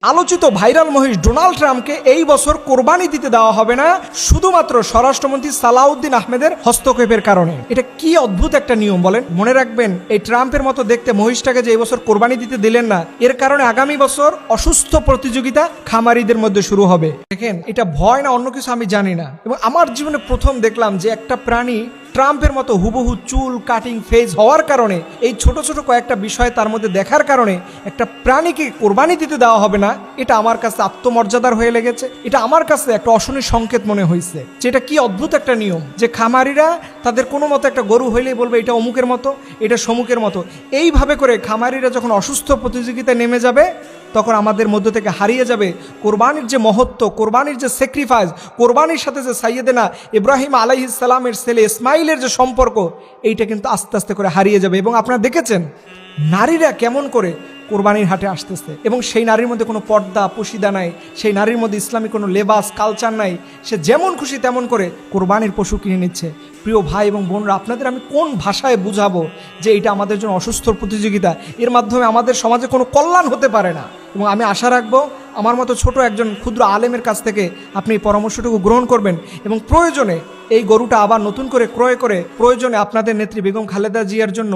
আলোচিত ভাইরাল মহিষ ডোনাল্ড ট্রাম্পকে এই বছর কোরবানি দিতে দেওয়া হবে না শুধুমাত্র স্বরাষ্ট্রমন্ত্রী সালাউদ্দিন আহমেদের হস্তক্ষেপের কারণে। এটা কি অদ্ভুত একটা নিয়ম বলেন। মনে রাখবেন, এই ট্রাম্পের মতো দেখতে মহিষটাকে যে এই বছর কোরবানি দিতে দিলেন না, এর কারণে আগামী বছর অসুস্থ প্রতিযোগিতা খামারিদের মধ্যে শুরু হবে। দেখেন, এটা ভয় না অন্য কিছু আমি জানি না, এবং আমার জীবনে প্রথম দেখলাম যে একটা প্রাণী ট্রাম্পের মতো হুবহু চুল কাটিং ফেজ হওয়ার কারণে, এই ছোট ছোট কয়েকটা বিষয় তার মধ্যে দেখার কারণে একটা প্রাণীকে কোরবানি দিতে দেওয়া হবে না, এটা আমার কাছে আত্মমর্যাদার হয়ে লেগেছে। এটা আমার কাছে একটা অশনি সংকেত মনে হয়েছে যে এটা কি অদ্ভুত একটা নিয়ম, যে খামারিরা তাদের কোনো মতো একটা গরু হইলেই বলবে এটা অমুকের মতো, এটা সমুকের মতো। এইভাবে করে খামারিরা যখন অসুস্থ প্রতিযোগিতায় নেমে যাবে, তখন আমাদের মধ্য থেকে হারিয়ে যাবে কোরবানির যে মহত্ব, কোরবানির যে স্যাক্রিফাইস, কোরবানির সাথে যে সাইয়েদেনা ইব্রাহিম আলাইহিস সালামের ছেলে ইসমাইলের যে সম্পর্ক, এইটা কিন্তু আস্তে আস্তে করে হারিয়ে যাবে। এবং আপনারা দেখেছেন নারীরা কেমন করে কোরবানির হাটে আসতেছে, এবং সেই নারীর মধ্যে কোনো পর্দা পশিদা নাই, সেই নারীর মধ্যে ইসলামী কোনো লেবাস কালচার নাই, সে যেমন খুশি তেমন করে কোরবানির পশু কিনে নিচ্ছে। প্রিয় ভাই এবং বোনরা, আপনাদের আমি কোন ভাষায় বুঝাবো যে এটা আমাদের জন্য অসুস্থ প্রতিযোগিতা, এর মাধ্যমে আমাদের সমাজে কোনো কল্যাণ হতে পারে না। এবং আমি আশা রাখবো আমার মতো ছোট একজন ক্ষুদ্র আলেমের কাছ থেকে আপনি এই পরামর্শটুকু গ্রহণ করবেন, এবং প্রয়োজনে এই গরুটা আবার নতুন করে ক্রয় করে প্রয়োজনে আপনাদের নেত্রী বেগম খালেদা জিয়ার জন্য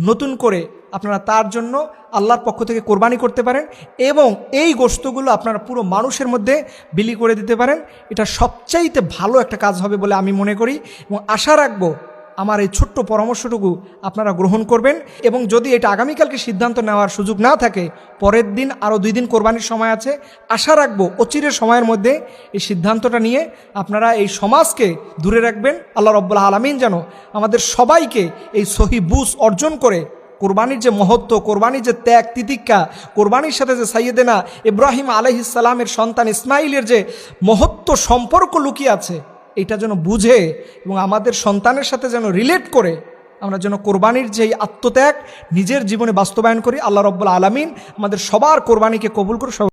নতুন করে আপনারা তার জন্য আল্লাহর পক্ষ থেকে কোরবানি করতে পারেন, এবং এই গোশতগুলো আপনারা পুরো মানুষের মধ্যে বিলি করে দিতে পারেন। এটা সবচাইতে ভালো একটা কাজ হবে বলে আমি মনে করি, এবং আশা রাখবো আমার এই ছোট্ট পরামর্শটুকু আপনারা গ্রহণ করবেন। এবং যদি এটা আগামীকালকে সিদ্ধান্ত নেওয়ার সুযোগ না থাকে, পরের দিন আরও 2 দিন কোরবানির সময় আছে, আশা রাখবো অচিরের সময়ের মধ্যে এই সিদ্ধান্তটা নিয়ে আপনারা এই সমাজকে দূরে রাখবেন। আল্লাহ রাব্বুল আলামিন যেন আমাদের সবাইকে এই সহি বুঝ অর্জন করে কোরবানির যে মহত্ব, কোরবানির যে ত্যাগ তিতিক্ষা, কোরবানির সাথে যে সাইয়েদেনা ইব্রাহিম আলাইহিস সালামের সন্তান ইসমাইলের যে মহত্ব সম্পর্ক লুকিয়ে আছে, এটা যেন বুঝে এবং আমাদের সন্তানের সাথে যেন রিলেট করে আমরা যেন কোরবানির যেই আত্মত্যাগ নিজের জীবনে বাস্তবায়ন করি। আল্লাহ রাব্বুল আলামিন আমাদের সবার কোরবানিকে কবুল করে।